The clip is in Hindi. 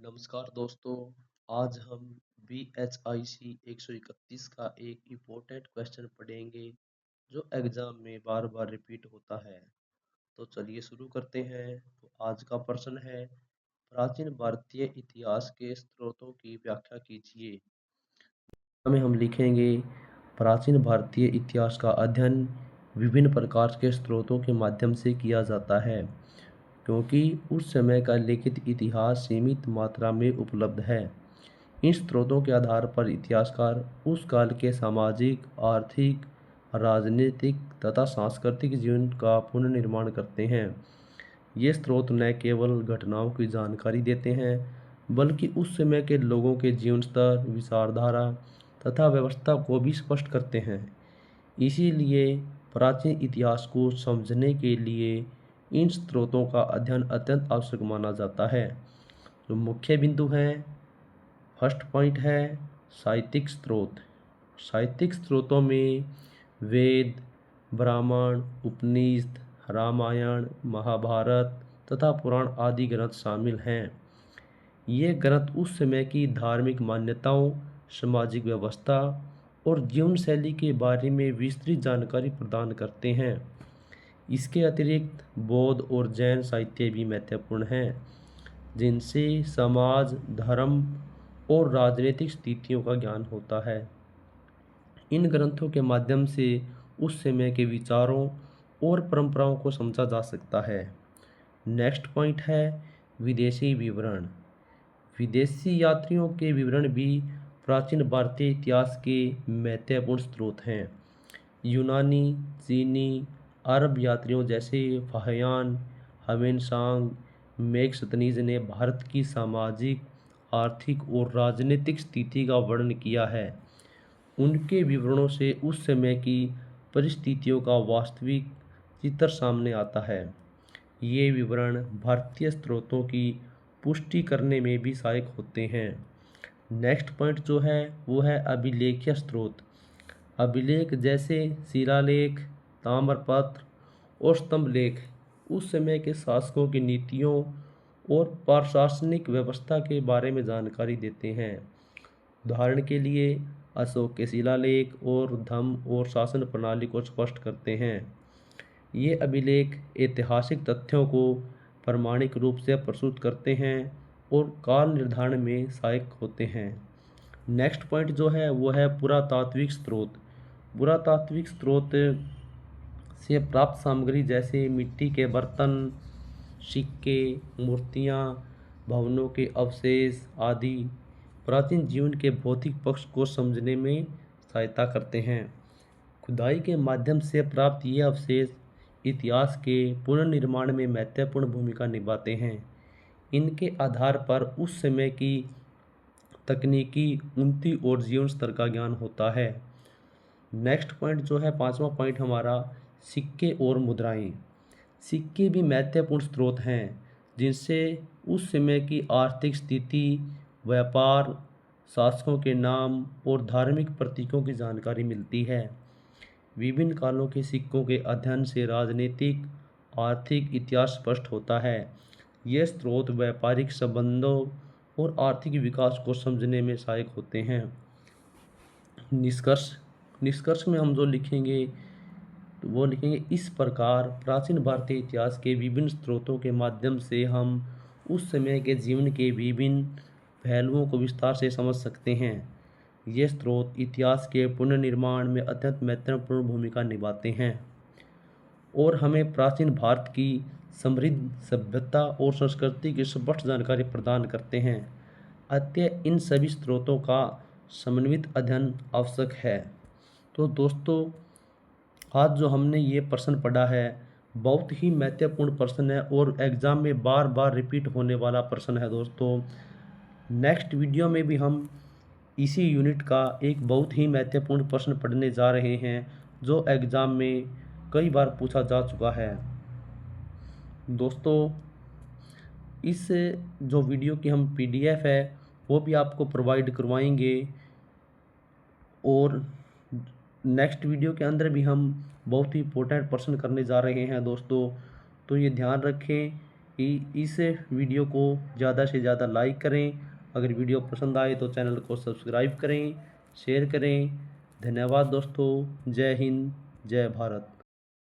नमस्कार दोस्तों। आज हम BHIC 131 का एक इम्पोर्टेंट क्वेश्चन पढ़ेंगे जो एग्जाम में बार बार रिपीट होता है। तो चलिए शुरू करते हैं। तो आज का प्रश्न है, प्राचीन भारतीय इतिहास के स्रोतों की व्याख्या कीजिए। में हम लिखेंगे, प्राचीन भारतीय इतिहास का अध्ययन विभिन्न प्रकार के स्रोतों के माध्यम से किया जाता है, क्योंकि उस समय का लिखित इतिहास सीमित मात्रा में उपलब्ध है। इन स्रोतों के आधार पर इतिहासकार उस काल के सामाजिक, आर्थिक, राजनीतिक तथा सांस्कृतिक जीवन का पुनर्निर्माण करते हैं। ये स्रोत न केवल घटनाओं की जानकारी देते हैं, बल्कि उस समय के लोगों के जीवन स्तर, विचारधारा तथा व्यवस्था को भी स्पष्ट करते हैं। इसीलिए प्राचीन इतिहास को समझने के लिए इन स्रोतों का अध्ययन अत्यंत आवश्यक माना जाता है। जो मुख्य बिंदु हैं, फर्स्ट पॉइंट है साहित्यिक स्रोत। साहित्यिक स्रोतों में वेद, ब्राह्मण, उपनिषद, रामायण, महाभारत तथा पुराण आदि ग्रंथ शामिल हैं। ये ग्रंथ उस समय की धार्मिक मान्यताओं, सामाजिक व्यवस्था और जीवन शैली के बारे में विस्तृत जानकारी प्रदान करते हैं। इसके अतिरिक्त बौद्ध और जैन साहित्य भी महत्वपूर्ण हैं, जिनसे समाज, धर्म और राजनीतिक स्थितियों का ज्ञान होता है। इन ग्रंथों के माध्यम से उस समय के विचारों और परंपराओं को समझा जा सकता है। नेक्स्ट पॉइंट है विदेशी विवरण। विदेशी यात्रियों के विवरण भी प्राचीन भारतीय इतिहास के महत्वपूर्ण स्रोत हैं। यूनानी, चीनी, अरब यात्रियों जैसे फाहियान, ह्वेनसांग, मेगस्थनीज ने भारत की सामाजिक, आर्थिक और राजनीतिक स्थिति का वर्णन किया है। उनके विवरणों से उस समय की परिस्थितियों का वास्तविक चित्र सामने आता है। ये विवरण भारतीय स्रोतों की पुष्टि करने में भी सहायक होते हैं। नेक्स्ट पॉइंट जो है वो है अभिलेखीय स्रोत। अभिलेख जैसे शिलालेख, ताम्रपत्र और स्तंभ लेख उस समय के शासकों की नीतियों और प्रशासनिक व्यवस्था के बारे में जानकारी देते हैं। उदाहरण के लिए अशोक के शिलालेख और धर्म और शासन प्रणाली को स्पष्ट करते हैं। ये अभिलेख ऐतिहासिक तथ्यों को प्रामाणिक रूप से प्रस्तुत करते हैं और काल निर्धारण में सहायक होते हैं। नेक्स्ट पॉइंट जो है वो है पुरातात्विक स्रोत। पुरातात्विक स्रोत से प्राप्त सामग्री जैसे मिट्टी के बर्तन, सिक्के, मूर्तियाँ, भवनों के अवशेष आदि प्राचीन जीवन के भौतिक पक्ष को समझने में सहायता करते हैं। खुदाई के माध्यम से प्राप्त ये अवशेष इतिहास के पुनर्निर्माण में महत्वपूर्ण भूमिका निभाते हैं। इनके आधार पर उस समय की तकनीकी उन्नति और जीवन स्तर का ज्ञान होता है। नेक्स्ट पॉइंट जो है पांचवा पॉइंट हमारा, सिक्के और मुद्राएं। सिक्के भी महत्वपूर्ण स्रोत हैं, जिनसे उस समय की आर्थिक स्थिति, व्यापार, शासकों के नाम और धार्मिक प्रतीकों की जानकारी मिलती है। विभिन्न कालों के सिक्कों के अध्ययन से राजनीतिक, आर्थिक इतिहास स्पष्ट होता है। ये स्रोत व्यापारिक संबंधों और आर्थिक विकास को समझने में सहायक होते हैं। निष्कर्ष निष्कर्ष में हम जो लिखेंगे तो वो लिखेंगे, इस प्रकार प्राचीन भारतीय इतिहास के विभिन्न स्रोतों के माध्यम से हम उस समय के जीवन के विभिन्न पहलुओं को विस्तार से समझ सकते हैं। ये स्रोत इतिहास के पुनर्निर्माण में अत्यंत महत्वपूर्ण भूमिका निभाते हैं और हमें प्राचीन भारत की समृद्ध सभ्यता और संस्कृति की स्पष्ट जानकारी प्रदान करते हैं। अतः इन सभी स्रोतों का समन्वित अध्ययन आवश्यक है। तो दोस्तों, आज जो हमने ये प्रश्न पढ़ा है बहुत ही महत्वपूर्ण प्रश्न है और एग्ज़ाम में बार बार रिपीट होने वाला प्रश्न है दोस्तों। नेक्स्ट वीडियो में भी हम इसी यूनिट का एक बहुत ही महत्वपूर्ण प्रश्न पढ़ने जा रहे हैं, जो एग्ज़ाम में कई बार पूछा जा चुका है। दोस्तों, इस जो वीडियो की हम PDF है वो भी आपको प्रोवाइड करवाएंगे और नेक्स्ट वीडियो के अंदर भी हम बहुत ही इंपॉर्टेंट प्रश्न करने जा रहे हैं दोस्तों। तो ये ध्यान रखें इस वीडियो को ज़्यादा से ज़्यादा लाइक करें। अगर वीडियो पसंद आए तो चैनल को सब्सक्राइब करें, शेयर करें। धन्यवाद दोस्तों। जय हिंद, जय भारत।